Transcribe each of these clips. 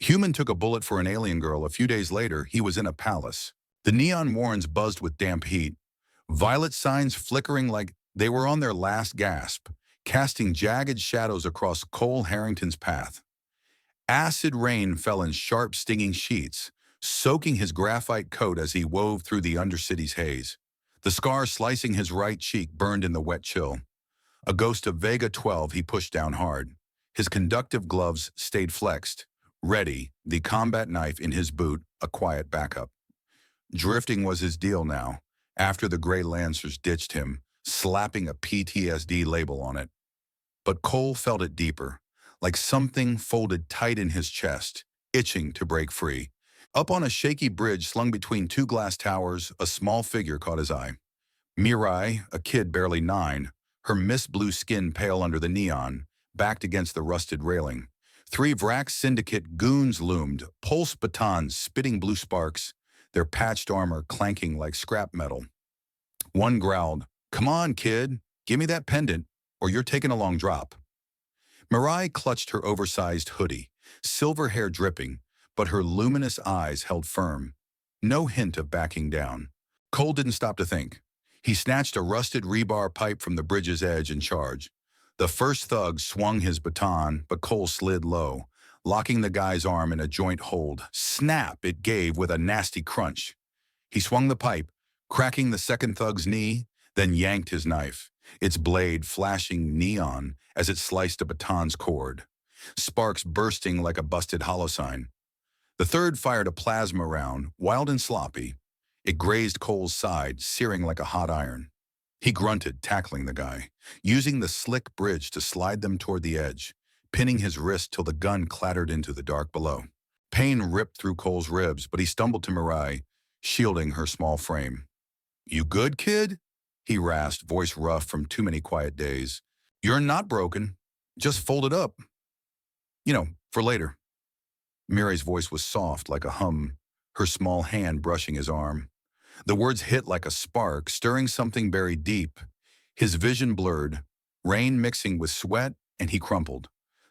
Human took a bullet for an alien girl. A few days later, he was in a palace. The neon warrens buzzed with damp heat, violet signs flickering like they were on their last gasp, casting jagged shadows across Cole Harrington's path. Acid rain fell in sharp, stinging sheets, soaking his graphite coat as he wove through the Undercity's haze. The scar slicing his right cheek burned in the wet chill. A ghost of Vega 12 he pushed down hard. His conductive gloves stayed flexed, ready, the combat knife in his boot, a quiet backup. Drifting was his deal now, after the Grey Lancers ditched him, slapping a PTSD label on it. But Cole felt it deeper, like something folded tight in his chest, itching to break free. Up on a shaky bridge slung between two glass towers, a small figure caught his eye. Mirage, a kid barely 9, her mist-blue skin pale under the neon, backed against the rusted railing. 3 Vrax Syndicate goons loomed, pulse batons spitting blue sparks, their patched armor clanking like scrap metal. One growled, "Come on, kid, give me that pendant, or you're taking a long drop." Mirage clutched her oversized hoodie, silver hair dripping, but her luminous eyes held firm. No hint of backing down. Cole didn't stop to think. He snatched a rusted rebar pipe from the bridge's edge and charged. The first thug swung his baton, but Cole slid low, locking the guy's arm in a joint hold. Snap it gave with a nasty crunch. He swung the pipe, cracking the second thug's knee, then yanked his knife, its blade flashing neon as it sliced a baton's cord, sparks bursting like a busted holocine. The third fired a plasma round, wild and sloppy. It grazed Cole's side, searing like a hot iron. He grunted, tackling the guy, using the slick bridge to slide them toward the edge, pinning his wrist till the gun clattered into the dark below. Pain ripped through Cole's ribs, but he stumbled to Mirage, shielding her small frame. "You good, kid?" he rasped, voice rough from too many quiet days. "You're not broken. Just fold it up. For later." Mirage's voice was soft like a hum, her small hand brushing his arm. The words hit like a spark, stirring something buried deep. His vision blurred, rain mixing with sweat, and he crumpled,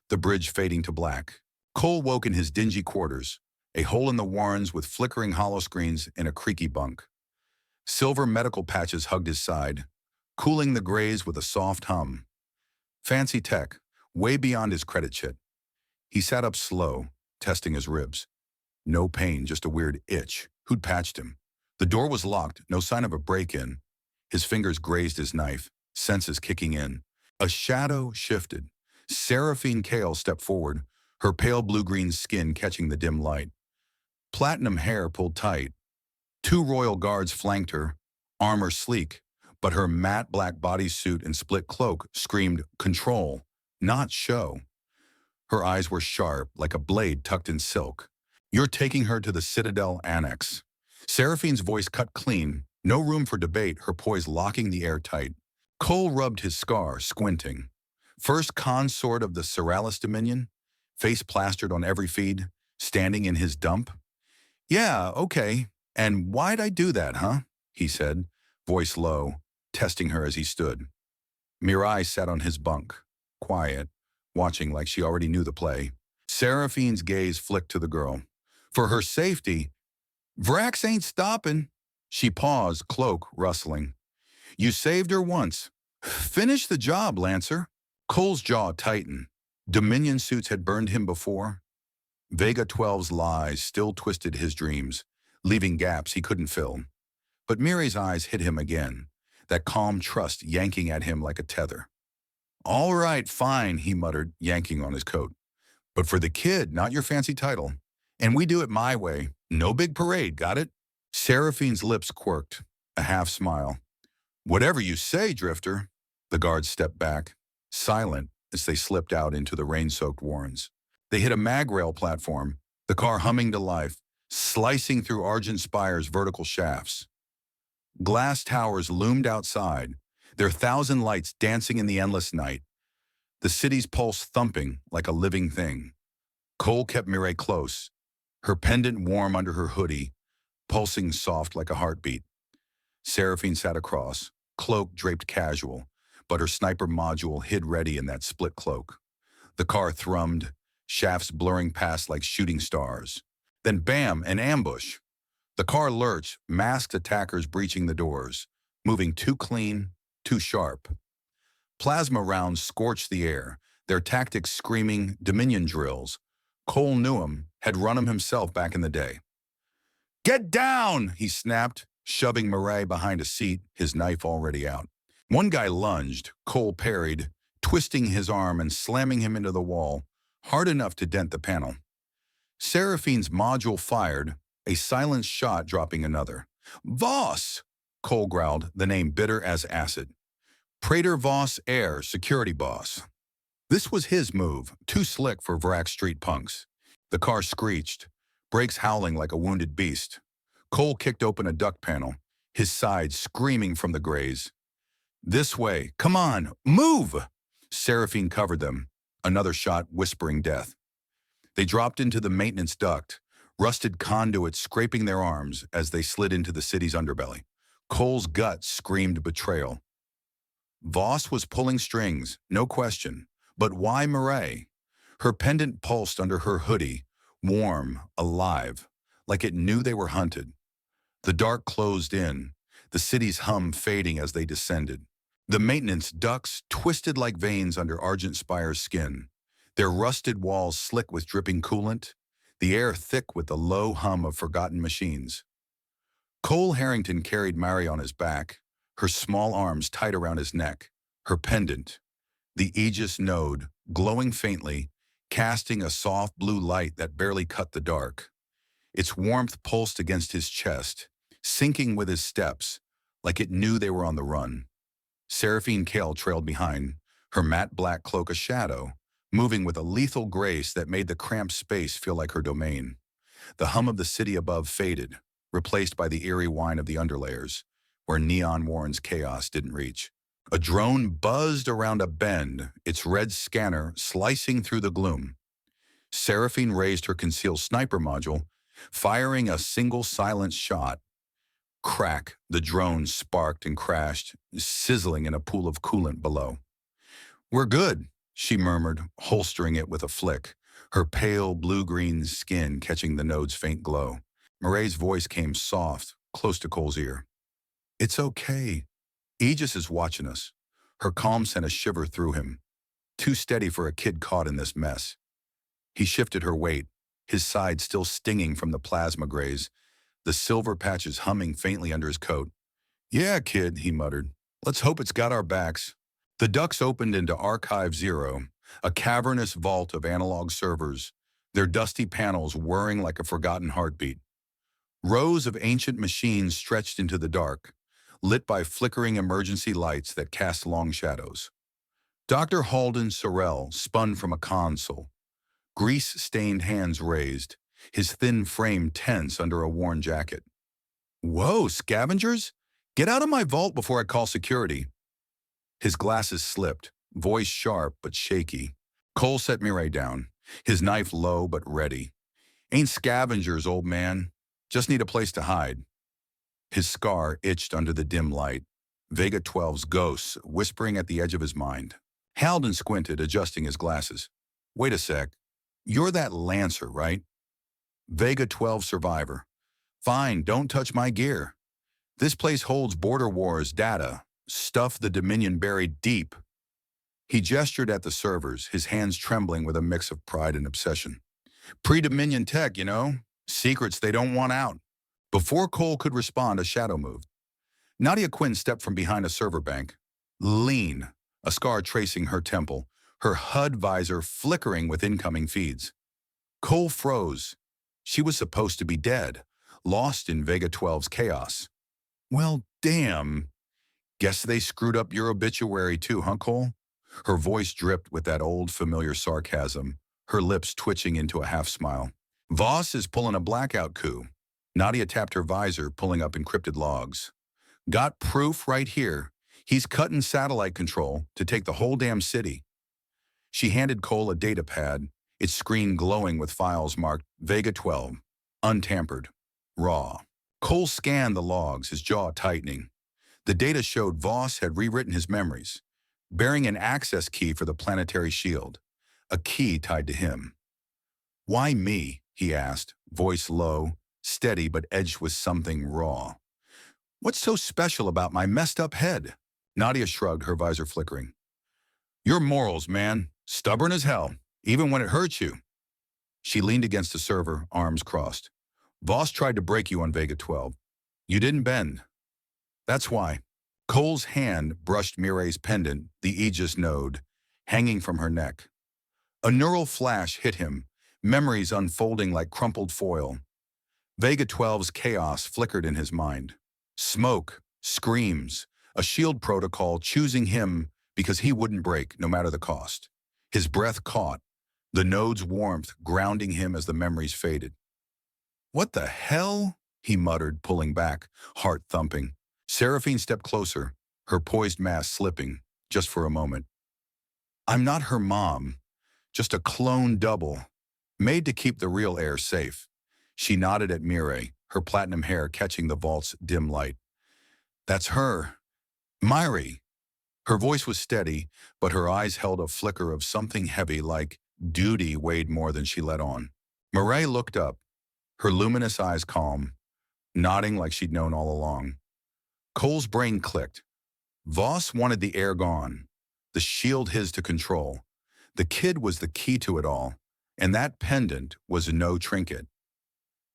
the bridge fading to black. Cole woke in his dingy quarters, a hole in the warrens with flickering hollow screens in a creaky bunk. Silver medical patches hugged his side, cooling the grays with a soft hum. Fancy tech, way beyond his credit chit. He sat up slow, testing his ribs. No pain, just a weird itch. Who'd patched him? The door was locked, no sign of a break-in. His fingers grazed his knife, senses kicking in. A shadow shifted. Seraphine Kale stepped forward, her pale blue-green skin catching the dim light. Platinum hair pulled tight. 2 royal guards flanked her, armor sleek, but her matte black bodysuit and split cloak screamed control, not show. Her eyes were sharp, like a blade tucked in silk. "You're taking her to the Citadel Annex." Seraphine's voice cut clean, no room for debate, her poise locking the air tight. Cole rubbed his scar, squinting. First consort of the Seralis Dominion, face plastered on every feed, standing in his dump. "Yeah, okay. And why'd I do that, huh?" he said, voice low, testing her as he stood. Mirage sat on his bunk, quiet, watching like she already knew the play. Seraphine's gaze flicked to the girl. "For her safety, Vrax ain't stopping." She paused, cloak rustling. "You saved her once. Finish the job, Lancer." Cole's jaw tightened. Dominion suits had burned him before. Vega 12's lies still twisted his dreams, leaving gaps he couldn't fill. But Miri's eyes hit him again, that calm trust yanking at him like a tether. "All right, fine," he muttered, yanking on his coat. "But for the kid, not your fancy title. And we do it my way. No big parade, got it?" Seraphine's lips quirked, a half smile. "Whatever you say, Drifter." The guards stepped back, silent as they slipped out into the rain-soaked warrens. They hit a mag rail platform, the car humming to life, slicing through Argent Spire's vertical shafts. Glass towers loomed outside, their 1,000 lights dancing in the endless night, the city's pulse thumping like a living thing. Cole kept Mirage close, her pendant warm under her hoodie, pulsing soft like a heartbeat. Seraphine sat across, cloak draped casual, but her sniper module hid ready in that split cloak. The car thrummed, shafts blurring past like shooting stars. Then bam, an ambush. The car lurched, masked attackers breaching the doors, moving too clean, too sharp. Plasma rounds scorched the air, their tactics screaming Dominion drills. Cole knew him, had run him himself back in the day. "Get down!" he snapped, shoving Murray behind a seat, his knife already out. One guy lunged, Cole parried, twisting his arm and slamming him into the wall, hard enough to dent the panel. Seraphine's module fired, a silenced shot dropping another. "Voss!" Cole growled, the name bitter as acid. Prater Voss Air, security boss. This was his move, too slick for Vrak street punks. The car screeched, brakes howling like a wounded beast. Cole kicked open a duct panel, his side screaming from the graze. "This way, come on, move!" Seraphine covered them, another shot whispering death. They dropped into the maintenance duct, rusted conduits scraping their arms as they slid into the city's underbelly. Cole's gut screamed betrayal. Voss was pulling strings, no question, but why Murray? Her pendant pulsed under her hoodie, warm, alive, like it knew they were hunted. The dark closed in, the city's hum fading as they descended. The maintenance ducts twisted like veins under Argent Spire's skin, their rusted walls slick with dripping coolant, the air thick with the low hum of forgotten machines. Cole Harrington carried Mary on his back, her small arms tight around his neck, her pendant, the Aegis node, glowing faintly, casting a soft blue light that barely cut the dark. Its warmth pulsed against his chest, sinking with his steps, like it knew they were on the run. Seraphine Kale trailed behind, her matte black cloak a shadow, moving with a lethal grace that made the cramped space feel like her domain. The hum of the city above faded, replaced by the eerie whine of the underlayers, where Neon Warren's chaos didn't reach. A drone buzzed around a bend, its red scanner slicing through the gloom. Seraphine raised her concealed sniper module, firing a single silent shot. Crack, the drone sparked and crashed, sizzling in a pool of coolant below. "We're good," she murmured, holstering it with a flick, her pale blue-green skin catching the node's faint glow. Murray's voice came soft, close to Cole's ear. "It's okay. Aegis is watching us." Her calm sent a shiver through him. Too steady for a kid caught in this mess. He shifted her weight, his side still stinging from the plasma graze, the silver patches humming faintly under his coat. "Yeah, kid," he muttered. "Let's hope it's got our backs." The ducts opened into Archive Zero, a cavernous vault of analog servers, their dusty panels whirring like a forgotten heartbeat. Rows of ancient machines stretched into the dark, lit by flickering emergency lights that cast long shadows. Dr. Halden Sorrell spun from a console, grease-stained hands raised, his thin frame tense under a worn jacket. "Whoa, scavengers? Get out of my vault before I call security." His glasses slipped, voice sharp but shaky. Cole set Mireille down, his knife low but ready. "Ain't scavengers, old man. Just need a place to hide." His scar itched under the dim light, Vega 12's ghosts whispering at the edge of his mind. Halden squinted, adjusting his glasses. "Wait a sec. You're that Lancer, right?" "Vega 12 survivor." "Fine, don't touch my gear. This place holds Border Wars data, stuff the Dominion buried deep." He gestured at the servers, his hands trembling with a mix of pride and obsession. "Pre-Dominion tech, you know? Secrets they don't want out." Before Cole could respond, a shadow moved. Nadia Quinn stepped from behind a server bank. Lean, a scar tracing her temple, her HUD visor flickering with incoming feeds. Cole froze. She was supposed to be dead, lost in Vega 12's chaos. "Well, damn. Guess they screwed up your obituary too, huh, Cole?" Her voice dripped with that old familiar sarcasm, her lips twitching into a half-smile. "Voss is pulling a blackout coup." Nadia tapped her visor, pulling up encrypted logs. "Got proof right here. He's cutting satellite control to take the whole damn city." She handed Cole a data pad, its screen glowing with files marked Vega 12, untampered, raw. Cole scanned the logs, his jaw tightening. The data showed Voss had rewritten his memories, bearing an access key for the planetary shield, a key tied to him. Why me? He asked, voice low, steady but edged with something raw. What's so special about my messed up head? Nadia shrugged, her visor flickering. Your morals, man. Stubborn as hell, even when it hurts you. She leaned against the server, arms crossed. Voss tried to break you on Vega 12. You didn't bend. That's why. Cole's hand brushed Mireille's pendant, the Aegis node, hanging from her neck. A neural flash hit him, memories unfolding like crumpled foil. Vega 12's chaos flickered in his mind. Smoke, screams, a shield protocol choosing him because he wouldn't break no matter the cost. His breath caught, the node's warmth grounding him as the memories faded. What the hell? He muttered, pulling back, heart thumping. Seraphine stepped closer, her poised mass slipping, just for a moment. I'm not her mom, just a clone double, made to keep the real heir safe. She nodded at Mireille, her platinum hair catching the vault's dim light. That's her. Myri. Her voice was steady, but her eyes held a flicker of something heavy like duty weighed more than she let on. Mireille looked up, her luminous eyes calm, nodding like she'd known all along. Cole's brain clicked. Voss wanted the heir gone, the shield his to control. The kid was the key to it all, and that pendant was no trinket.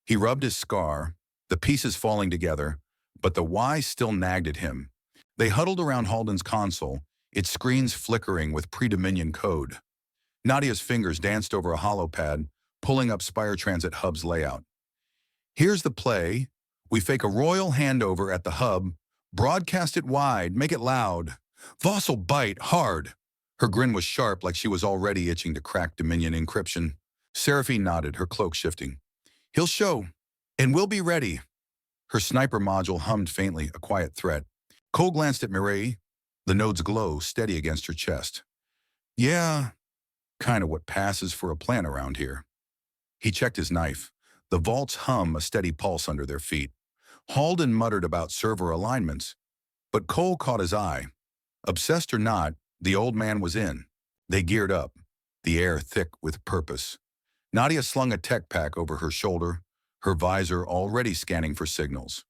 He rubbed his scar, the pieces falling together, but the why still nagged at him. They huddled around Halden's console, its screens flickering with pre-Dominion code. Nadia's fingers danced over a holopad, pulling up Spire Transit Hub's layout. Here's the play. We fake a royal handover at the hub, broadcast it wide, make it loud. Voss'll bite hard. Her grin was sharp, like she was already itching to crack Dominion encryption. Seraphine nodded, her cloak shifting. He'll show, and we'll be ready. Her sniper module hummed faintly, a quiet threat. Cole glanced at Mireille, the node's glow steady against her chest. Yeah, kind of what passes for a plan around here. He checked his knife, the vaults hum a steady pulse under their feet. Halden muttered about server alignments, but Cole caught his eye. Obsessed or not, the old man was in. They geared up, the air thick with purpose. Nadia slung a tech pack over her shoulder, her visor already scanning for signals.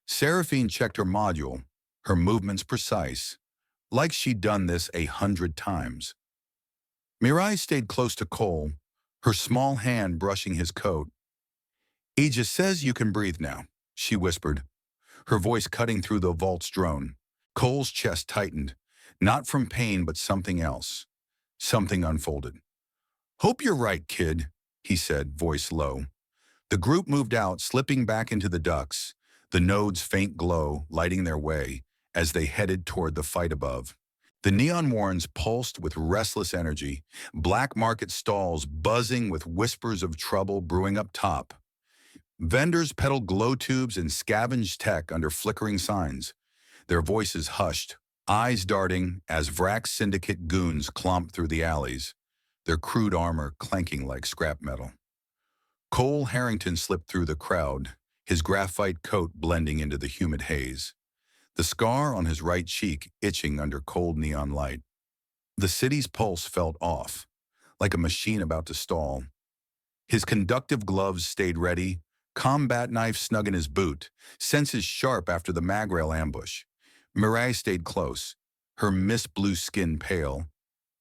Seraphine checked her module, her movements precise, like she'd done this 100 times. Mirai stayed close to Cole, her small hand brushing his coat. Aegis says you can breathe now, she whispered, her voice cutting through the vault's drone. Cole's chest tightened, not from pain but something else. Something unfolded. Hope you're right, kid, he said, voice low. The group moved out, slipping back into the ducts, the node's faint glow lighting their way as they headed toward the fight above. The neon warrens pulsed with restless energy, black market stalls buzzing with whispers of trouble brewing up top. Vendors peddled glow tubes and scavenged tech under flickering signs, their voices hushed, eyes darting as Vrak Syndicate goons clomped through the alleys, their crude armor clanking like scrap metal. Cole Harrington slipped through the crowd, his graphite coat blending into the humid haze, the scar on his right cheek itching under cold neon light. The city's pulse felt off, like a machine about to stall. His conductive gloves stayed ready, combat knife snug in his boot, senses sharp after the magrail ambush. Mirai stayed close, her mist-blue skin pale,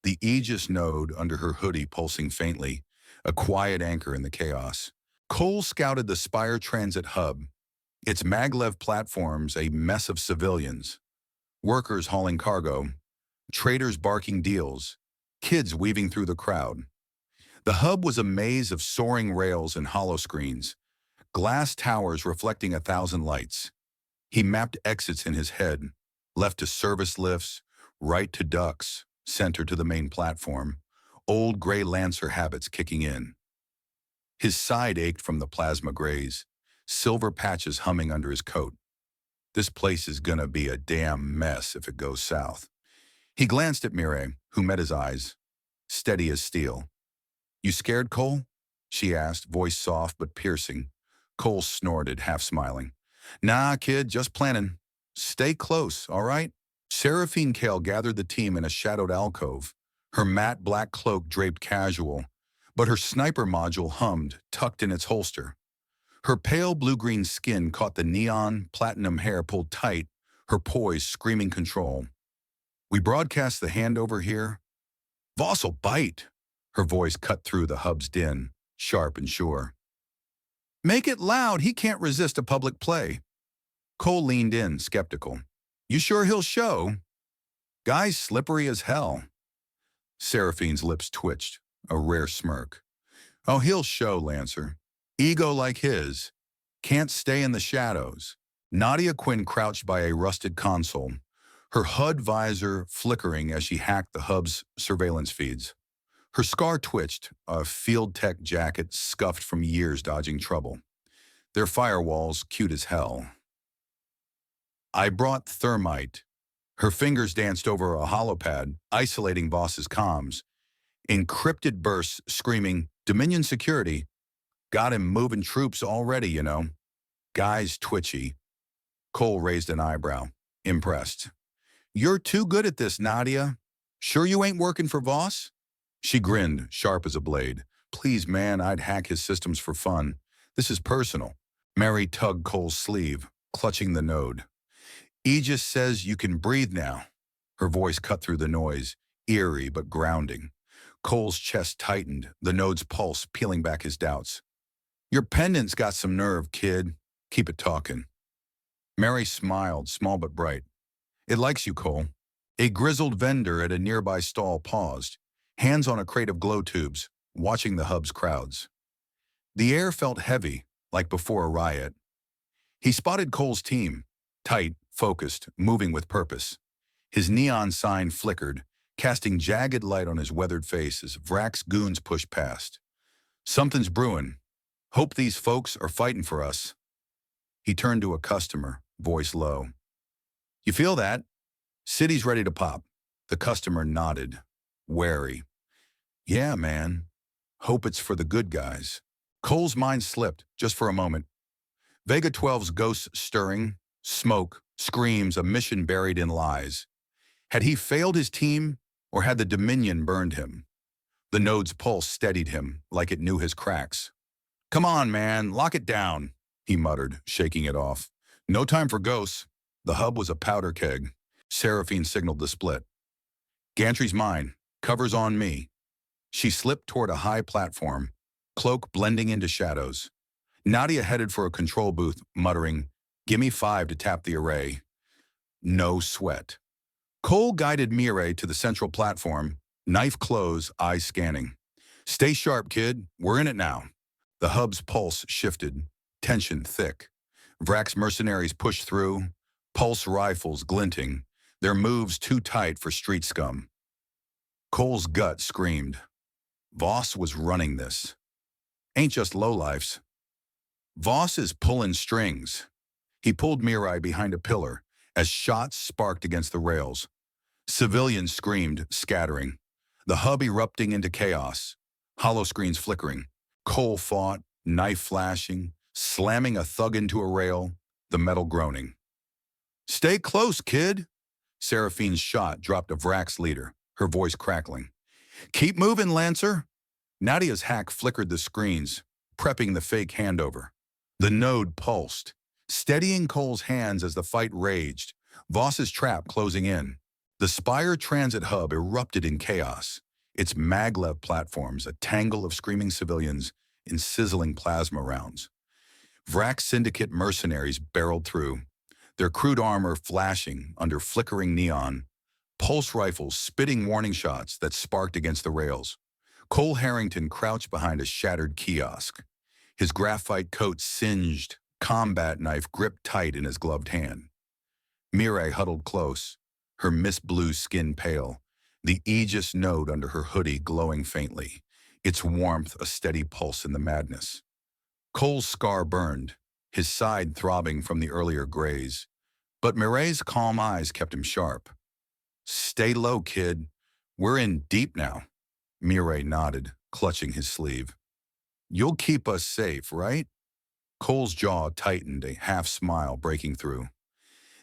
the Aegis node under her hoodie pulsing faintly, a quiet anchor in the chaos. Cole scouted the Spire Transit Hub, its maglev platforms a mess of civilians, workers hauling cargo, traders barking deals, kids weaving through the crowd. The hub was a maze of soaring rails and holoscreens, glass towers reflecting 1,000 lights. He mapped exits in his head, left to service lifts, right to ducts, center to the main platform, old gray Lancer habits kicking in. His side ached from the plasma graze, silver patches humming under his coat. This place is gonna be a damn mess if it goes south. He glanced at Mireille, who met his eyes, steady as steel. You scared, Cole? She asked, voice soft but piercing. Cole snorted, half smiling. Nah, kid, just planning. Stay close, all right? Seraphine Kale gathered the team in a shadowed alcove, her matte black cloak draped casual, but her sniper module hummed, tucked in its holster. Her pale blue-green skin caught the neon, platinum hair pulled tight, her poise screaming control. "We broadcast the handover here." "Voss'll bite." Her voice cut through the hub's din, sharp and sure. "Make it loud, he can't resist a public play." Cole leaned in, skeptical. "You sure he'll show?" "Guy's slippery as hell." Seraphine's lips twitched, a rare smirk. "Oh, he'll show, Lancer. Ego like his. Can't stay in the shadows." Nadia Quinn crouched by a rusted console, her HUD visor flickering as she hacked the hub's surveillance feeds. Her scar twitched, a field tech jacket scuffed from years dodging trouble. Their firewalls cute as hell. "I brought thermite." Her fingers danced over a holopad, isolating Voss's comms. Encrypted bursts screaming, "Dominion security. Got him moving troops already, you know." Guy's twitchy. Cole raised an eyebrow, impressed. "You're too good at this, Nadia. Sure you ain't working for Voss?" She grinned, sharp as a blade. "Please, man, I'd hack his systems for fun. This is personal." Mary tugged Cole's sleeve, clutching the node. "Aegis says you can breathe now." Her voice cut through the noise, eerie but grounding. Cole's chest tightened, the node's pulse peeling back his doubts. "Your pendant's got some nerve, kid. Keep it talking." Mary smiled, small but bright. "It likes you, Cole." A grizzled vendor at a nearby stall paused, hands on a crate of glow tubes, watching the hub's crowds. The air felt heavy, like before a riot. He spotted Cole's team, tight, focused, moving with purpose. His neon sign flickered, casting jagged light on his weathered face as Vrak's goons pushed past. "Something's brewing. Hope these folks are fighting for us." He turned to a customer, voice low. "You feel that? City's ready to pop." The customer nodded, wary. "Yeah, man. Hope it's for the good guys." Cole's mind slipped, just for a moment. Vega 12's ghosts stirring, smoke, screams, a mission buried in lies. Had he failed his team, or had the Dominion burned him? The node's pulse steadied him, like it knew his cracks. "Come on, man, lock it down," he muttered, shaking it off. "No time for ghosts." The hub was a powder keg. Seraphine signaled the split. "Gantry's mine. Cover's on me." She slipped toward a high platform, cloak blending into shadows. Nadia headed for a control booth, muttering, "Gimme 5 to tap the array." No sweat. Cole guided Mireille to the central platform, knife close, eyes scanning. "Stay sharp, kid. We're in it now." The hub's pulse shifted, tension thick. Vrak's mercenaries pushed through, pulse rifles glinting, their moves too tight for street scum. Cole's gut screamed. Voss was running this. Ain't just lowlifes. Voss is pulling strings. He pulled Mirai behind a pillar as shots sparked against the rails. Civilians screamed, scattering. The hub erupting into chaos. Hollow screens flickering. Cole fought, knife flashing, slamming a thug into a rail, the metal groaning. "Stay close, kid." Seraphine's shot dropped a Vrak's leader, her voice crackling. "Keep moving, Lancer." Nadia's hack flickered the screens, prepping the fake handover. The node pulsed, steadying Cole's hands as the fight raged, Voss's trap closing in. The Spire transit hub erupted in chaos, its maglev platforms a tangle of screaming civilians in sizzling plasma rounds. Vrak Syndicate mercenaries barreled through, their crude armor flashing under flickering neon, pulse rifles spitting warning shots that sparked against the rails. Cole Harrington crouched behind a shattered kiosk, his graphite coat singed, combat knife gripped tight in his gloved hand. Mireille huddled close, her mist blue skin pale, the Aegis node under her hoodie glowing faintly, its warmth a steady pulse in the madness. Cole's scar burned, his side throbbing from the earlier graze, but Mireille's calm eyes kept him sharp. "Stay low, kid. We're in deep now." Mireille nodded, clutching his sleeve. "You'll keep us safe, right?" Cole's jaw tightened, a half-smile breaking through.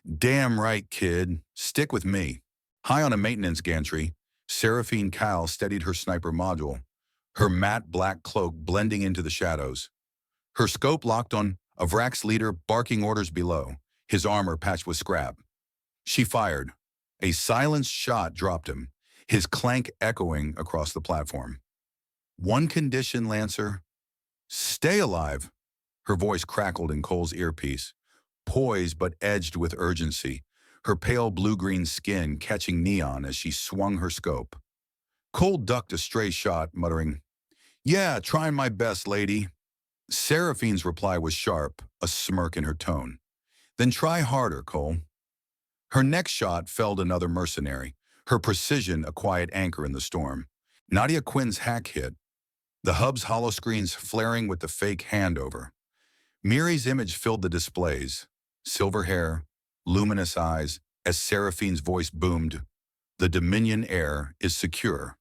"Damn right, kid. Stick with me." High on a maintenance gantry, Seraphine Kyle steadied her sniper module, her matte black cloak blending into the shadows. Her scope locked on Avrak's leader barking orders below, his armor patched with scrap. She fired. A silenced shot dropped him, his clank echoing across the platform. One condition, Lancer. Stay alive. Her voice crackled in Cole's earpiece, poised but edged with urgency, her pale blue-green skin catching neon as she swung her scope. Cole ducked a stray shot, muttering, "Yeah, trying my best, lady." Seraphine's reply was sharp, a smirk in her tone. "Then try harder, Cole." Her next shot felled another mercenary, her precision a quiet anchor in the storm. Nadia Quinn's hack hit, the hub's holoscreens flaring with the fake handover. Miri's image filled the displays, silver hair, luminous eyes, as Seraphine's voice boomed, "The Dominion air is secure.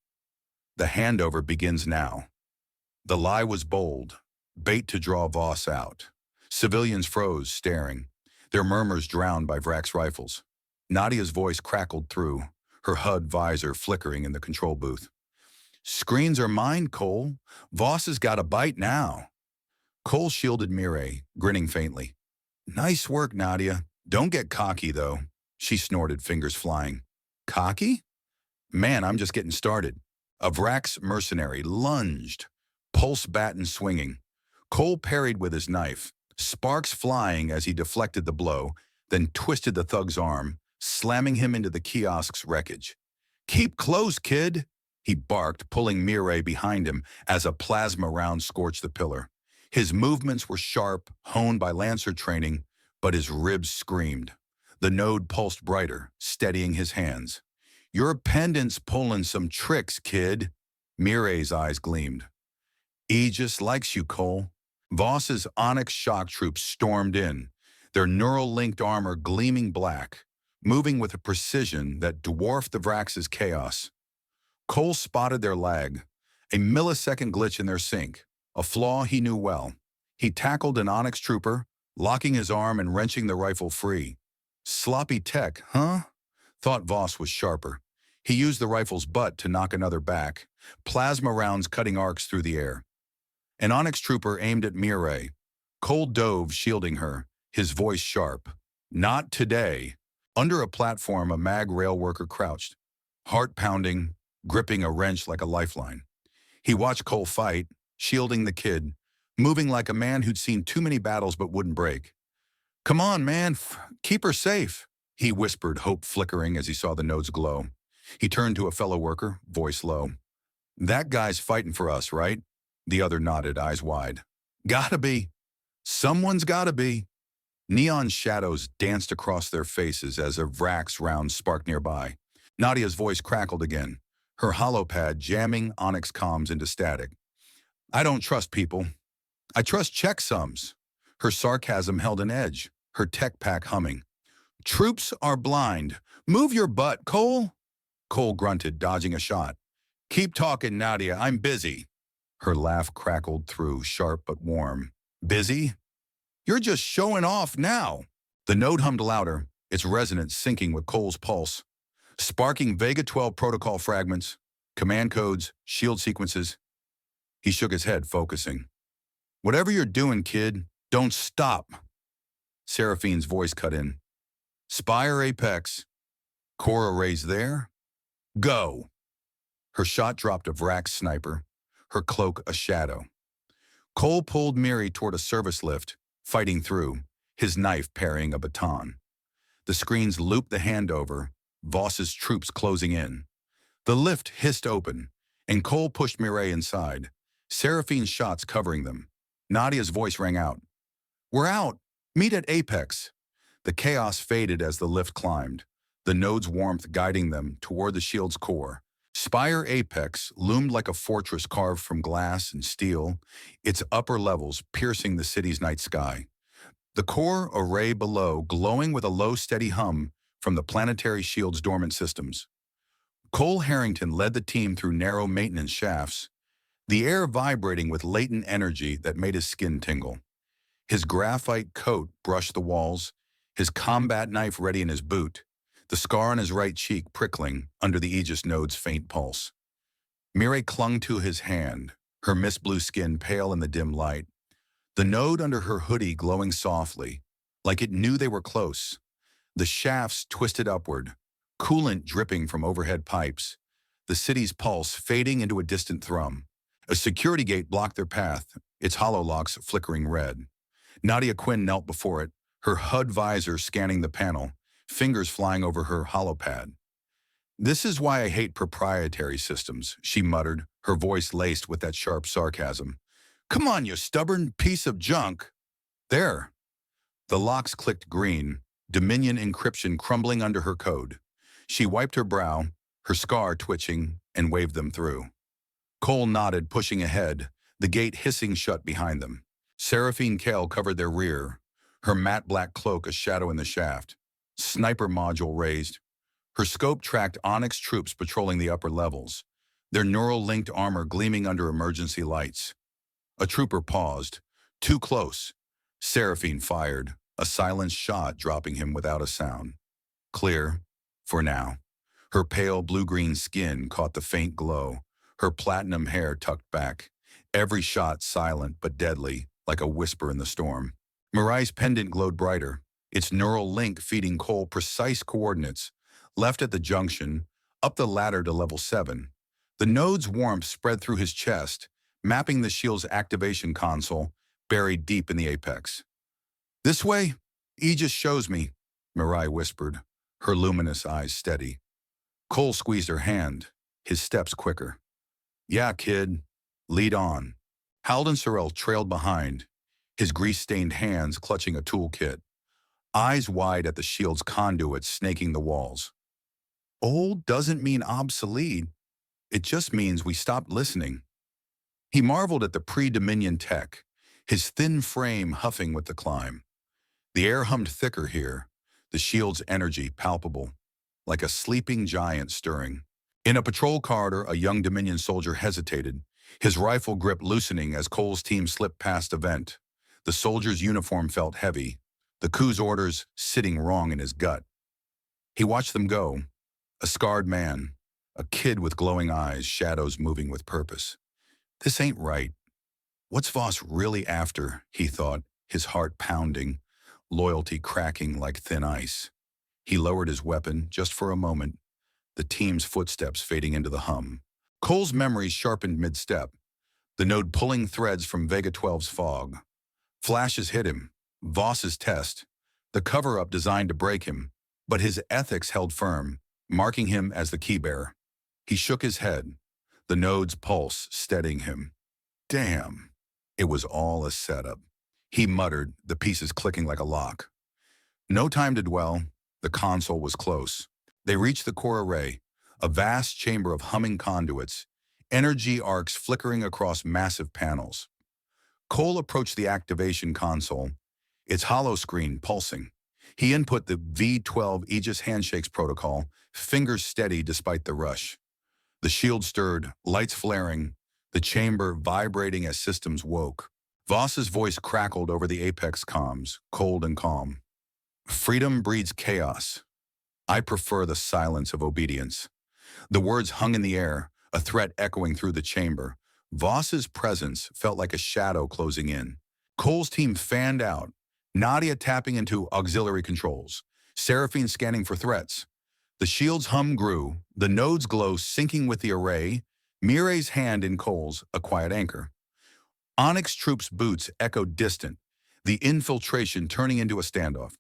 The handover begins now." The lie was bold, bait to draw Voss out. Civilians froze, staring, their murmurs drowned by Vrak's rifles. Nadia's voice crackled through, her HUD visor flickering in the control booth. "Screens are mine, Cole. Voss has got a bite now." Cole shielded Mire, grinning faintly. "Nice work, Nadia. Don't get cocky, though." She snorted, fingers flying. "Cocky? Man, I'm just getting started." Avrak's mercenary lunged, pulse baton swinging. Cole parried with his knife, sparks flying as he deflected the blow, then twisted the thug's arm, slamming him into the kiosk's wreckage. "Keep close, kid," he barked, pulling Mire behind him as a plasma round scorched the pillar. His movements were sharp, honed by Lancer training, but his ribs screamed. The node pulsed brighter, steadying his hands. "Your pendant's pulling some tricks, kid." Mire's eyes gleamed. "Aegis likes you, Cole." Voss's Onyx shock troops stormed in, their neural-linked armor gleaming black, moving with a precision that dwarfed the Vrax's chaos. Cole spotted their lag, a millisecond glitch in their sync, a flaw he knew well. He tackled an Onyx trooper, locking his arm and wrenching the rifle free. Sloppy tech, huh? Thought Voss was sharper. He used the rifle's butt to knock another back, plasma rounds cutting arcs through the air. An Onyx trooper aimed at Mire. Cole dove, shielding her, his voice sharp. "Not today." Under a platform, a mag rail worker crouched, heart pounding, gripping a wrench like a lifeline. He watched Cole fight, shielding the kid, moving like a man who'd seen too many battles but wouldn't break. "Come on, man, keep her safe," he whispered, hope flickering as he saw the nodes glow. He turned to a fellow worker, voice low. "That guy's fighting for us, right?" The other nodded, eyes wide. "Gotta be. Someone's gotta be." Neon shadows danced across their faces as a Vrax round sparked nearby. Nadia's voice crackled again, her holopad jamming Onyx comms into static. "I don't trust people. I trust checksums." Her sarcasm held an edge, her tech pack humming. "Troops are blind. Move your butt, Cole." Cole grunted, dodging a shot. "Keep talking, Nadia. I'm busy." Her laugh crackled through, sharp but warm. "Busy? You're just showing off now." The node hummed louder, its resonance syncing with Cole's pulse, sparking Vega 12 protocol fragments, command codes, shield sequences. He shook his head, focusing. "Whatever you're doing, kid, don't stop." Seraphine's voice cut in. "Spire apex. Core arrays there? Go." Her shot dropped a Vrax sniper, her cloak a shadow. Cole pulled Miri toward a service lift, fighting through, his knife parrying a baton. The screens looped the handover, Voss's troops closing in. The lift hissed open, and Cole pushed Mire inside, Seraphine's shots covering them. Nadia's voice rang out. "We're out. Meet at Apex." The chaos faded as the lift climbed, the node's warmth guiding them toward the shield's core. Spire Apex loomed like a fortress carved from glass and steel, its upper levels piercing the city's night sky. The core array below glowing with a low, steady hum from the planetary shield's dormant systems. Cole Harrington led the team through narrow maintenance shafts, the air vibrating with latent energy that made his skin tingle. His graphite coat brushed the walls, his combat knife ready in his boot, the scar on his right cheek prickling under the Aegis node's faint pulse. Mire clung to his hand, her mist blue skin pale in the dim light, the node under her hoodie glowing softly, like it knew they were close, the shafts twisted upward, coolant dripping from overhead pipes, the city's pulse fading into a distant thrum. A security gate blocked their path, its hollow locks flickering red. Nadia Quinn knelt before it, her HUD visor scanning the panel, fingers flying over her holopad. "This is why I hate proprietary systems," she muttered, her voice laced with that sharp sarcasm. "Come on, you stubborn piece of junk." There. The locks clicked green, Dominion encryption crumbling under her code. She wiped her brow, her scar twitching, and waved them through. Cole nodded, pushing ahead, the gate hissing shut behind them. Seraphine Kale covered their rear, her matte black cloak a shadow in the shaft. Sniper module raised. Her scope tracked Onyx troops patrolling the upper levels, their neural-linked armor gleaming under emergency lights. A trooper paused. Too close. Seraphine fired, a silenced shot dropping him without a sound. Clear, for now. Her pale blue-green skin caught the faint glow, her platinum hair tucked back. Every shot silent but deadly, like a whisper in the storm. Mirai's pendant glowed brighter, its neural link feeding Cole precise coordinates, left at the junction, up the ladder to level 7. The node's warmth spread through his chest, mapping the shield's activation console, buried deep in the apex. "This way? Aegis shows me," Mirai whispered, her luminous eyes steady. Cole squeezed her hand, his steps quicker. "Yeah, kid. Lead on." Halden Sorrell trailed behind, his grease-stained hands clutching a toolkit, eyes wide at the shield's conduits snaking the walls. "Old doesn't mean obsolete. It just means we stopped listening." He marveled at the pre-Dominion tech, his thin frame huffing with the climb. The air hummed thicker here, the shield's energy palpable, like a sleeping giant stirring. In a patrol corridor, a young Dominion soldier hesitated, his rifle grip loosening as Cole's team slipped past a vent. The soldier's uniform felt heavy, the coup's orders sitting wrong in his gut. He watched them go, a scarred man, a kid with glowing eyes, shadows moving with purpose. This ain't right. What's Voss really after, he thought, his heart pounding, loyalty cracking like thin ice. He lowered his weapon just for a moment, the team's footsteps fading into the hum. Cole's memories sharpened mid-step, the node pulling threads from Vega 12's fog. Flashes hit him, Voss's test, the cover-up designed to break him, but his ethics held firm, marking him as the key-bearer. He shook his head, the node's pulse steadying him. Damn, it was all a setup. He muttered, the pieces clicking like a lock. No time to dwell, the console was close. They reached the core array, a vast chamber of humming conduits, energy arcs flickering across massive panels. Cole approached the activation console, its hollow screen pulsing. He input the V12 Aegis handshakes protocol, fingers steady despite the rush. The shield stirred, lights flaring, the chamber vibrating as systems woke. Voss's voice crackled over the apex comms, cold and calm. "Freedom breeds chaos. I prefer the silence of obedience." The words hung in the air, a threat echoing through the chamber. Voss's presence felt like a shadow closing in. Cole's team fanned out, Nadia tapping into auxiliary controls, Seraphine scanning for threats. The shield's hum grew, the node's glow syncing with the array, Mirai's hand in Cole's, a quiet anchor. Onyx troops' boots echoed distant, the infiltration turning into a standoff.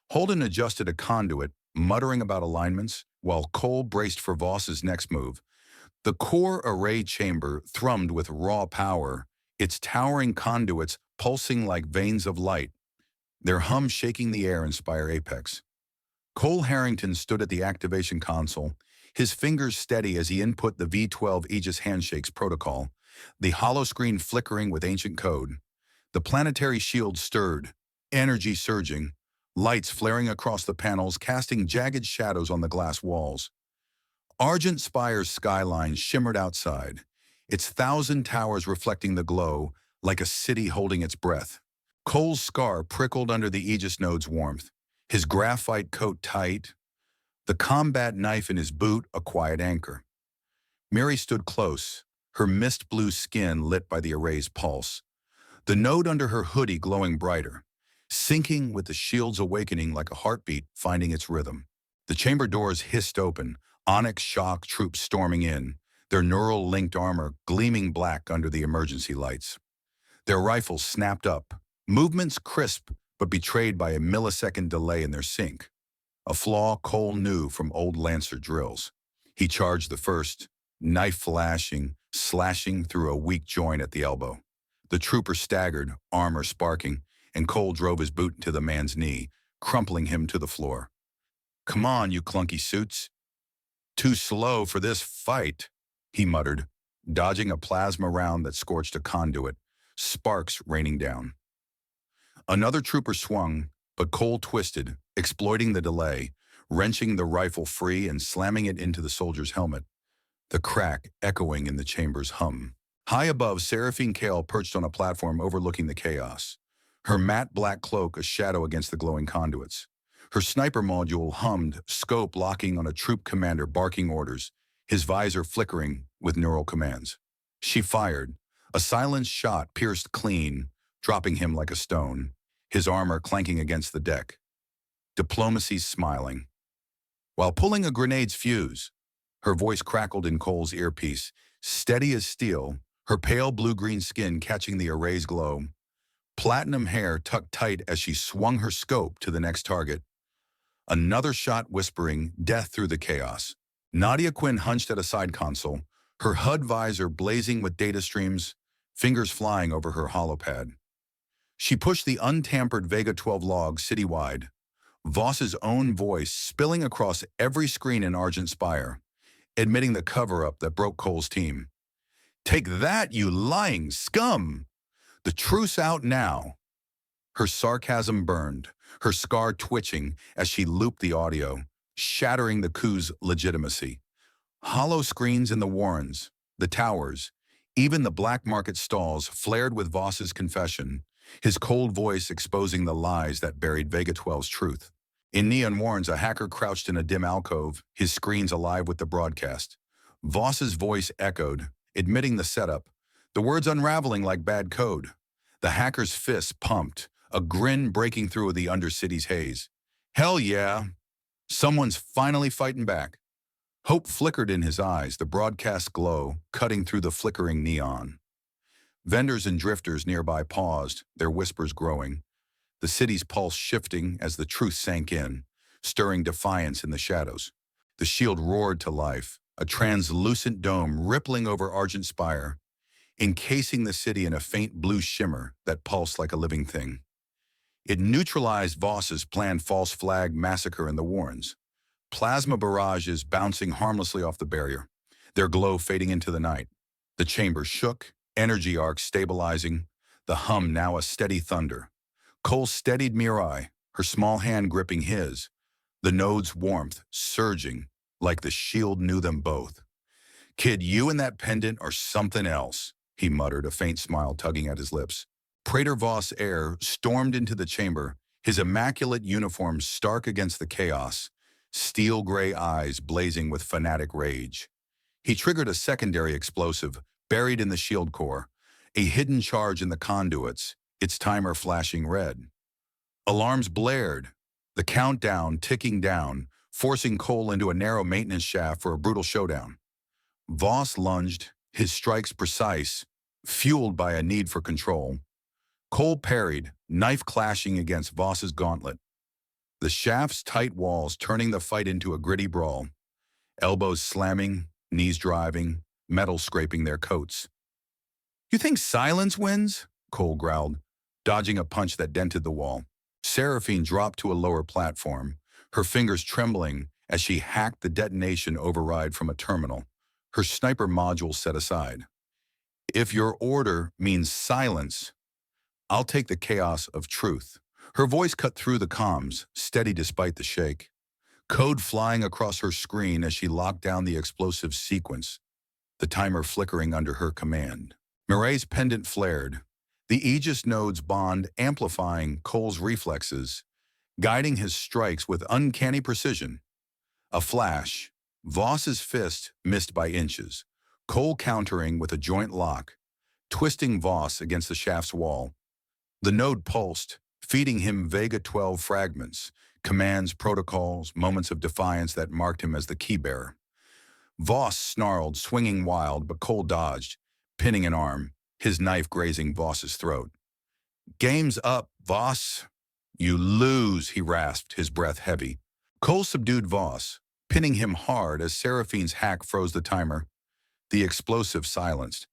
Holden adjusted a conduit, muttering about alignments, while Cole braced for Voss's next move. The core array chamber thrummed with raw power, its towering conduits pulsing like veins of light, their hum shaking the air in Spire Apex. Cole Harrington stood at the activation console, his fingers steady as he input the V12 Aegis handshakes protocol, the hollow screen flickering with ancient code. The planetary shield stirred, energy surging, lights flaring across the panels casting jagged shadows on the glass walls. Argent Spire's skyline shimmered outside, its 1,000 towers reflecting the glow like a city holding its breath. Cole's scar prickled under the Aegis node's warmth, his graphite coat tight, the combat knife in his boot a quiet anchor. Mary stood close, her mist-blue skin lit by the array's pulse, the node under her hoodie glowing brighter, syncing with the shield's awakening like a heartbeat finding its rhythm. The chamber doors hissed open, Onyx shock troops storming in, their neural-linked armor gleaming black under the emergency lights. Their rifles snapped up, movements crisp but betrayed by a millisecond delay in their sync, a flaw Cole knew from old Lancer drills. He charged the first, knife flashing, slashing through a weak joint at the elbow. The trooper staggered, armor sparking, and Cole drove his boot into the man's knee, crumpling him to the floor. "Come on, you clunky suits. Too slow for this fight," he muttered, dodging a plasma round that scorched a conduit, sparks raining down. Another trooper swung, but Cole twisted, exploiting the delay, wrenching the rifle free and slamming it into the soldier's helmet, the crack echoing in the chamber's hum. High above, Seraphine Kale perched on a platform overlooking the chaos, her matte black cloak a shadow against the glowing conduits. Her sniper module hummed, scope locking on a troop commander barking orders, his visor flickering with neural commands. She fired. A silenced shot pierced clean, dropping him like a stone, his armor clanking against the deck. Diplomacy's smiling. While pulling a grenade's fuse, her voice crackled in Cole's earpiece, steady as steel, her pale blue-green skin catching the array's glow, platinum hair tucked tight as she swung her scope to the next target. Another shot whispering death through the chaos. Nadia Quinn hunched at a side console, her HUD visor blazing with data streams, fingers flying over her holopad. She pushed the untampered Vega 12 log citywide, Voss's own voice spilling across every screen in Argent Spire, admitting the cover-up that broke Cole's team. "Take that, you lying scum! The truce out now!" Her sarcasm burned, her scar twitching as she looped the audio, shattering the coup's legitimacy. Hollow screens in the Warrens, the towers, even the black market stalls flared with Voss's confession, his cold voice exposing the lies that buried Vega 12's truth. In Neon Warrens, a hacker crouched in a dim alcove, his screens alive with the broadcast. Voss's voice echoed, admitting the setup, the words unraveling like bad code. The hacker's fists pumped, a grin breaking through the Undercity's haze. "Hell yeah! Someone's finally fighting back." Hope flickered in his eyes, the broadcast glow cutting through the flickering neon. Vendors and drifters nearby paused, their whispers growing, the city's pulse shifting as the truth sank in, stirring defiance in the shadows. The shield roared to life, a translucent dome rippling over Argent Spire, encasing the city in a faint blue shimmer that pulsed like a living thing. It neutralized Voss's planned false flag massacre in the Warrens. Plasma barrages bouncing harmlessly off the barrier, their glow fading into the night. The chamber shook, energy arcs stabilizing, the hum now a steady thunder. Cole steadied Mirage, her small hand gripping his, the node's warmth surging like the shield knew them both. "Kid, you and that pendant are something else," he muttered, a faint smile tugging at his lips. Praetor Voss Air stormed into the chamber, his immaculate uniform stark against the chaos, steel-gray eyes blazing with fanatic rage. He triggered a secondary explosive, buried in the shield core, a hidden charge in the conduits, its timer flashing red. Alarms blared, the countdown ticking down, forcing Cole into a narrow maintenance shaft for a brutal showdown. Voss lunged, his strikes precise, fueled by a need for control. Cole parried, knife clashing against Voss's gauntlet. The shaft's tight walls turning the fight into a gritty brawl, elbows slamming, knees driving, metal scraping their coats. "You think silence wins?" Cole growled, dodging a punch that dented the wall. Seraphine dropped to a lower platform, her fingers trembling as she hacked the detonation override from a terminal, her sniper module set aside. "If your order means silence, I'll take the chaos of truth." Her voice cut through the comms, steady despite the shake. Code flying across her screen as she locked down the explosive sequence, the timer flickering under her command. Mirage's pendant flared, the Aegis node's bond amplifying Cole's reflexes, guiding his strikes with uncanny precision. A flash, Voss's fist missed by inches, Cole countering with a joint lock, twisting Voss against the shaft's wall. The node pulsed, feeding him Vega 12 fragments, commands, protocols, moments of defiance that marked him as the keybearer. Voss snarled, swinging wild, but Cole dodged, pinning an arm, his knife grazing Voss's throat. "Game's up, Voss." "You lose," he rasped, his breath heavy. Cole subdued Voss, pinning him hard as Seraphine's hack froze the timer. The explosive silenced.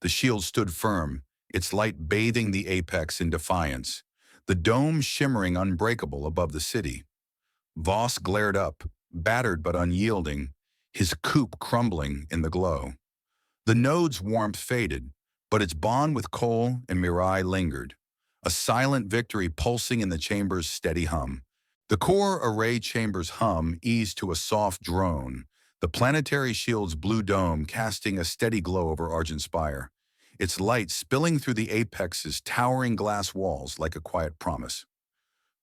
The shield stood firm, its light bathing the apex in defiance, the dome shimmering unbreakable above the city. Voss glared up, battered but unyielding, his coupe crumbling in the glow. The node's warmth faded, but its bond with Cole and Mirage lingered, a silent victory pulsing in the chamber's steady hum. The core array chamber's hum eased to a soft drone, the planetary shield's blue dome casting a steady glow over Argent Spire, its light spilling through the apex's towering glass walls like a quiet promise.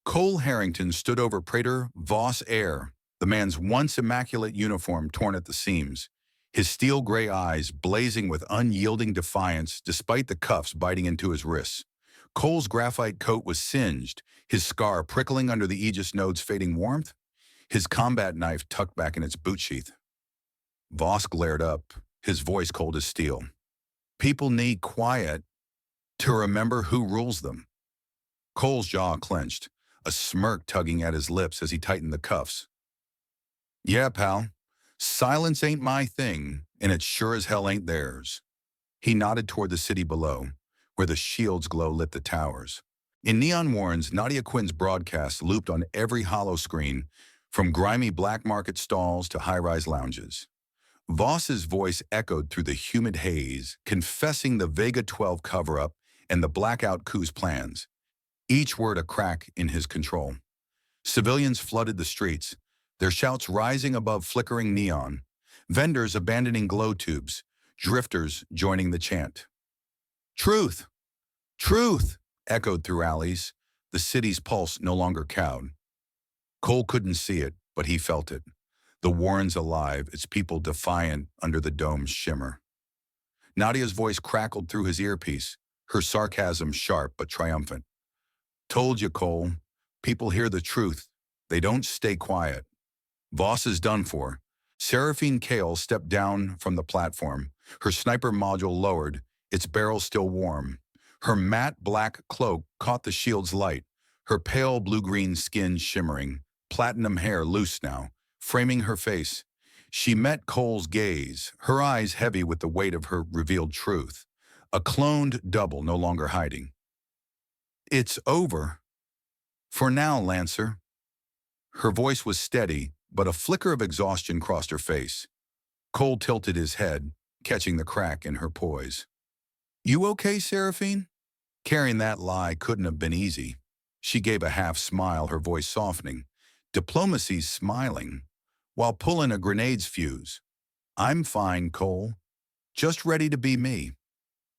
Cole Harrington stood over Praetor Voss Air, the man's once immaculate uniform torn at the seams, his steel-gray eyes blazing with unyielding defiance despite the cuffs biting into his wrists. Cole's graphite coat was singed, his scar prickling under the Aegis node's fading warmth, his combat knife tucked back in its boot sheath. Voss glared up, his voice cold as steel. "People need quiet to remember who rules them." Cole's jaw clenched, a smirk tugging at his lips as he tightened the cuffs. "Yeah, pal, silence ain't my thing, and it sure as hell ain't theirs." He nodded toward the city below, where the shield's glow lit the towers. In neon warrens, Nadia Quinn's broadcast looped on every hollow screen, from grimy black market stalls to high-rise lounges. Voss's voice echoed through the humid haze, confessing the Vega 12 cover-up and the blackout coup's plans, each word a crack in his control. Civilians flooded the streets, their shouts rising above flickering neon, vendors abandoning glow tubes, drifters joining the chant. "Truth! Truth!" echoed through alleys, the city's pulse no longer cowed. Cole couldn't see it, but he felt it. The warrens alive, its people defiant under the dome's shimmer. Nadia's voice crackled through his earpiece, her sarcasm sharp but triumphant. "Told you, Cole. People hear the truth. They don't stay quiet." Voss is done for. Seraphine Kale stepped down from the platform, her sniper module lowered, its barrel still warm. Her matte black cloak caught the shield's light, her pale blue-green skin shimmering, platinum hair loose now, framing her face. She met Cole's gaze, her eyes heavy with the weight of her revealed truth, a cloned double no longer hiding. "It's over. For now, Lancer." Her voice was steady, but a flicker of exhaustion crossed her face. Cole tilted his head, catching the crack in her poise. "You okay, Seraphine?" Carrying that lie couldn't have been easy. She gave a half smile, her voice softening. Diplomacy's smiling, while pulling a grenade's fuse. "I'm fine, Cole. Just ready to be me."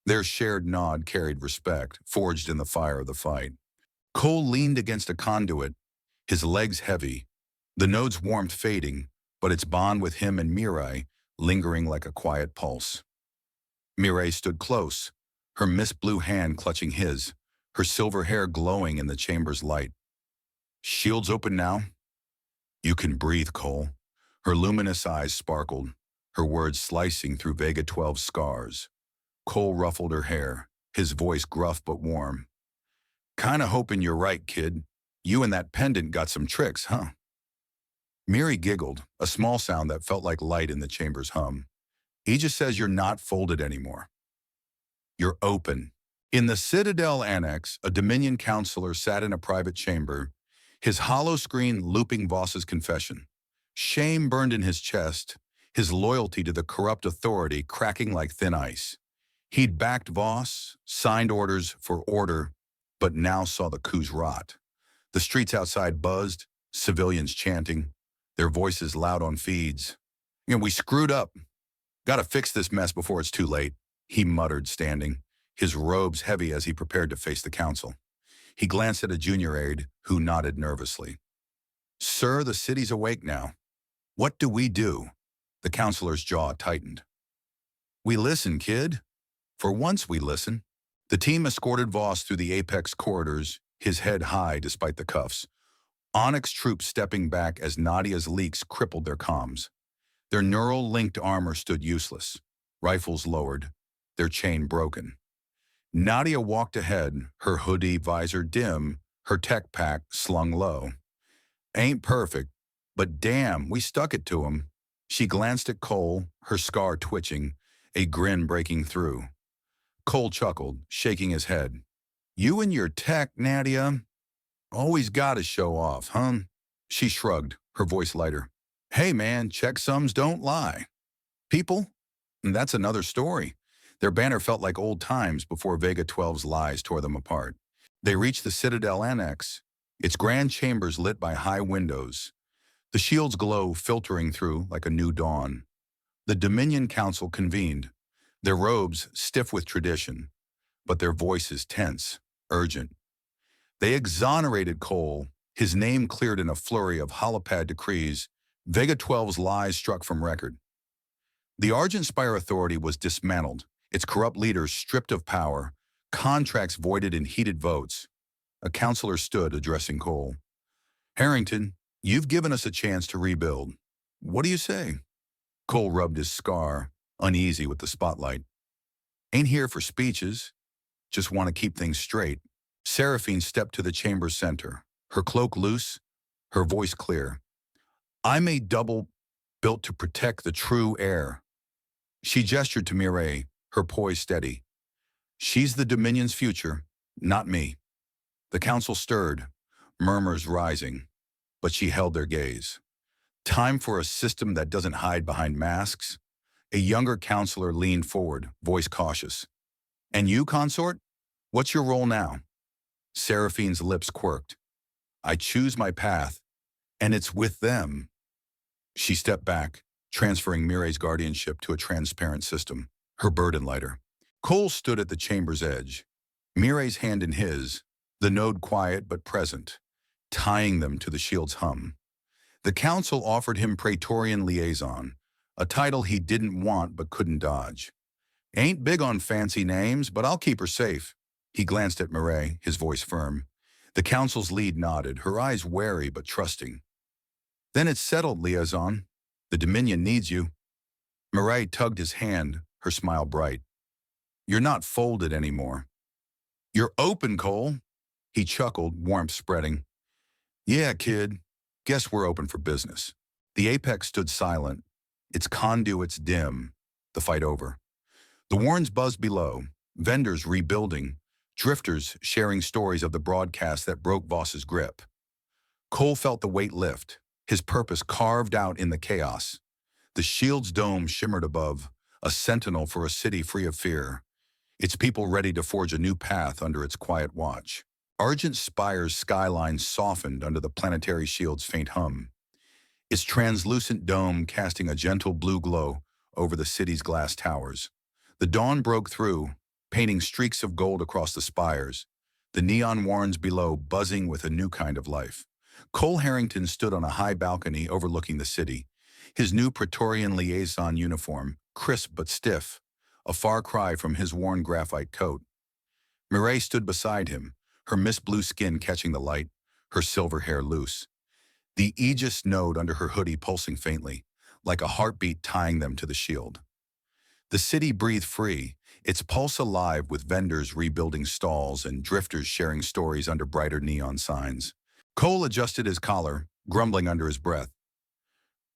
Their shared nod carried respect, forged in the fire of the fight. Cole leaned against a conduit, his legs heavy, the node's warmth fading, but its bond with him and Mirage lingering like a quiet pulse. Mirage stood close, her mist-blue hand clutching his, her silver hair glowing in the chamber's light. "Shield's open now?" "You can breathe, Cole." Her luminous eyes sparkled, her words slicing through Vega 12 scars. Cole ruffled her hair, his voice gruff but warm. "Kinda hoping you're right, kid. You and that pendant got some tricks, huh?" Miri giggled, a small sound that felt like light in the chamber's hum. "He just says you're not folded anymore. You're open." In the Citadel Annex, a Dominion counselor sat in a private chamber, his hollow screen looping Voss's confession. Shame burned in his chest, his loyalty to the corrupt authority cracking like thin ice. He'd backed Voss, signed orders for order, but now saw the coup's rot. The streets outside buzzed, civilians chanting, their voices loud on feeds. "We screwed up. Gotta fix this mess before it's too late," he muttered, standing, his robes heavy as he prepared to face the council. He glanced at a junior aide, who nodded nervously. "Sir, the city's awake now. What do we do?" The counselor's jaw tightened. We listen, kid. For once we listen. The team escorted Voss through the apex corridors, his head high despite the cuffs. Onyx troops stepping back as Nadia's leaks crippled their comms. Their neural-linked armor stood useless, rifles lowered, their chain broken. Nadia walked ahead, her hoodie visor dim, her tech pack slung low. Ain't perfect, but damn, we stuck it to him. She glanced at Cole, her scar twitching, a grin breaking through. Cole chuckled, shaking his head. You and your tech, Nadia. Always gotta show off, huh? She shrugged, her voice lighter. Hey man, checksums don't lie. People? That's another story. Their banner felt like old times before Vega 12's lies tore them apart. They reached the Citadel Annex, its grand chambers lit by high windows. The shield's glow filtering through like a new dawn. The Dominion Council convened, their robes stiff with tradition, but their voices tense, urgent. They exonerated Cole, his name cleared in a flurry of holopad decrees. Vega 12's lies struck from record. The Argent Spire Authority was dismantled, its corrupt leaders stripped of power, contracts voided in heated votes. A counselor stood addressing Cole. Harrington, you've given us a chance to rebuild. What do you say? Cole rubbed his scar, uneasy with the spotlight. Ain't here for speeches, just want to keep things straight. Seraphine stepped to the chamber's center, her cloak loose, her voice clear. I'm a double built to protect the true heir. She gestured to Mirage, her poise steady. She's the Dominion's future, not me. The council stirred, murmurs rising, but she held their gaze. Time for a system that doesn't hide behind masks. A younger counselor leaned forward, voice cautious. And you, consort? What's your role now? Seraphine's lips quirked. I choose my path, and it's with them. She stepped back, transferring Mirage's guardianship to a transparent system, her burden lighter. Cole stood at the chamber's edge, Mirage's hand in his, the node quiet but present, tying them to the shield's hum. The council offered him Praetorian Liaison, a title he didn't want but couldn't dodge. Ain't big on fancy names, but I'll keep her safe. He glanced at Mirage, his voice firm. The council's lead nodded, her eyes wary but trusting. Then it's settled, Liaison. The Dominion needs you. Mirage tugged his hand, her smile bright. You're not folded anymore. You're open, Cole. He chuckled, warmth spreading. Yeah, kid. Guess we're open for business. The apex stood silent, its conduits dim, the fight over. The Warrens buzzed below, vendors rebuilding, drifters sharing stories of the broadcast that broke Voss's grip. Cole felt the weight lift, his purpose carved out in the chaos. The shield's dome shimmered above, a sentinel for a city free of fear, its people ready to forge a new path under its quiet watch. Argent Spire's skyline softened under the planetary shield's faint hum, its translucent dome casting a gentle blue glow over the city's glass towers. The dawn broke through, painting streaks of gold across the spires, the neon warrens below buzzing with a new kind of life. Cole Harrington stood on a high balcony overlooking the city, his new Praetorian Liaison uniform, crisp but stiff, a far cry from his worn graphite coat. Mirage stood beside him, her mist-blue skin catching the light, her silver hair loose. The Aegis node under her hoodie pulsing faintly, like a heartbeat tying them to the shield. The city breathed free, its pulse alive with vendors rebuilding stalls and drifters sharing stories under brighter neon signs. Cole adjusted his collar, grumbling under his breath.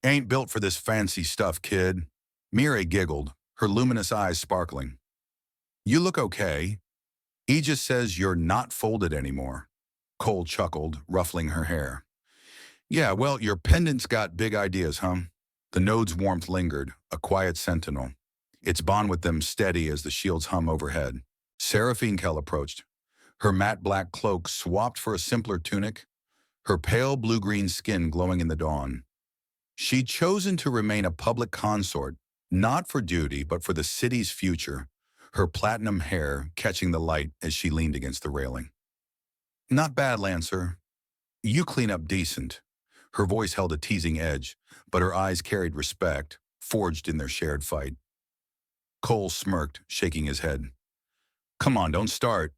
Ain't built for this fancy stuff, kid. Mirage giggled, her luminous eyes sparkling. You look okay. Aegis says you're not folded anymore. Cole chuckled, ruffling her hair. Yeah, well, your pendant's got big ideas, huh? The node's warmth lingered, a quiet sentinel, its bond with them steady as the shield's hum overhead. Seraphine Kell approached, her matte black cloak swapped for a simpler tunic, her pale blue-green skin glowing in the dawn. She'd chosen to remain a public consort, not for duty, but for the city's future, her platinum hair catching the light as she leaned against the railing. Not bad, Lancer. You clean up decent. Her voice held a teasing edge, but her eyes carried respect, forged in their shared fight. Cole smirked, shaking his head. Come on, don't start.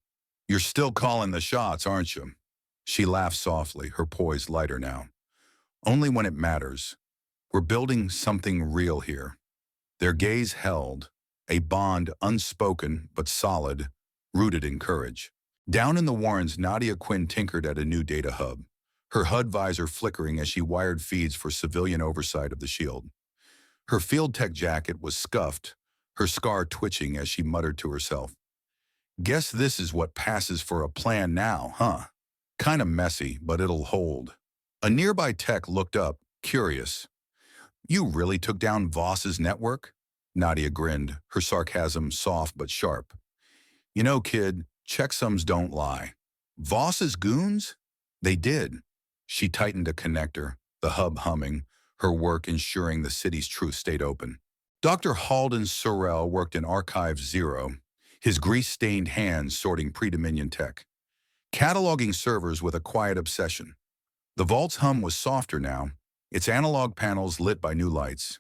You're still calling the shots, aren't you? She laughed softly, her poise lighter now. Only when it matters. We're building something real here. Their gaze held, a bond unspoken but solid, rooted in courage. Down in the Warrens, Nadia Quinn tinkered at a new data hub, her HUD visor flickering as she wired feeds for civilian oversight of the shield. Her field tech jacket was scuffed, her scar twitching as she muttered to herself. Guess this is what passes for a plan now, huh? Kinda messy, but it'll hold. A nearby tech looked up, curious. You really took down Voss's network? Nadia grinned, her sarcasm soft but sharp. You know, kid, checksums don't lie. Voss's goons? They did. She tightened a connector, the hub humming, her work ensuring the city's truth stayed open. Dr. Halden Sorrell worked in Archive 0, his grease-stained hands sorting pre-Dominion tech, cataloging servers with a quiet obsession. The vault's hum was softer now, its analog panels lit by new lights.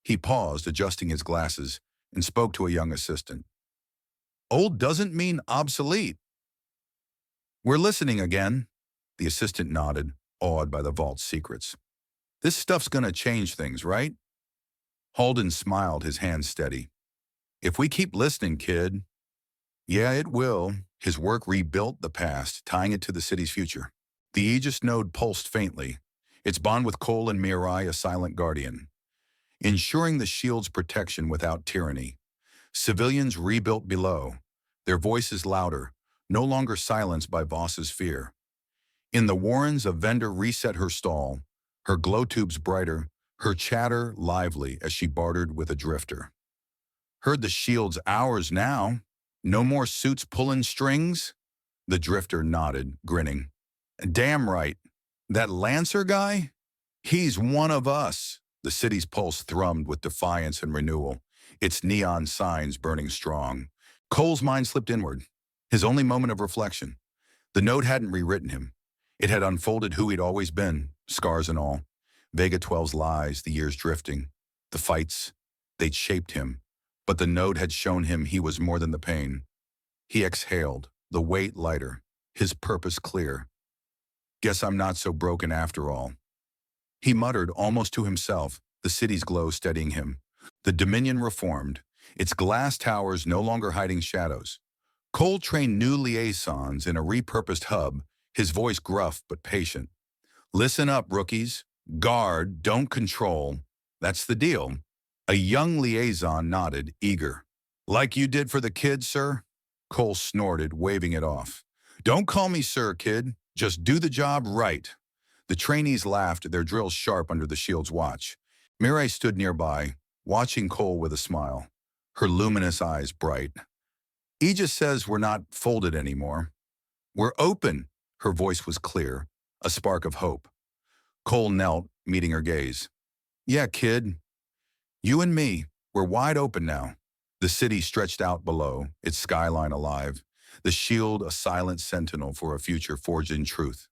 He paused, adjusting his glasses, and spoke to a young assistant. Old doesn't mean obsolete. We're listening again. The assistant nodded, awed by the vault's secrets. This stuff's gonna change things, right? Halden smiled, his hands steady. If we keep listening, kid. Yeah, it will. His work rebuilt the past, tying it to the city's future. The Aegis node pulsed faintly, its bond with Cole and Mirai a silent guardian, ensuring the shield's protection without tyranny. Civilians rebuilt below, their voices louder, no longer silenced by Voss's fear. In the Warrens, a vendor reset her stall, her glow tubes brighter, her chatter lively as she bartered with a drifter. Heard the shield's ours now. No more suits pulling strings? The drifter nodded, grinning. Damn right. That Lancer guy? He's one of us. The city's pulse thrummed with defiance and renewal, its neon signs burning strong. Cole's mind slipped inward, his only moment of reflection. The node hadn't rewritten him. It had unfolded who he'd always been, scars and all. Vega 12's lies, the years drifting, the fights, they'd shaped him. But the node had shown him he was more than the pain. He exhaled, the weight lighter, his purpose clear. Guess I'm not so broken after all. He muttered almost to himself, the city's glow steadying him. The Dominion reformed, its glass towers no longer hiding shadows. Cole trained new liaisons in a repurposed hub, his voice gruff but patient. Listen up, rookies. Guard, don't control. That's the deal. A young liaison nodded, eager. Like you did for the kid, sir? Cole snorted, waving it off. Don't call me sir, kid. Just do the job right. The trainees laughed, their drills sharp under the shield's watch. Mirai stood nearby, watching Cole with a smile, her luminous eyes bright. Aegis says we're not folded anymore. We're open. Her voice was clear, a spark of hope. Cole knelt, meeting her gaze. Yeah, kid. You and me, we're wide open now. The city stretched out below, its skyline alive, the shield a silent sentinel for a future forged in truth.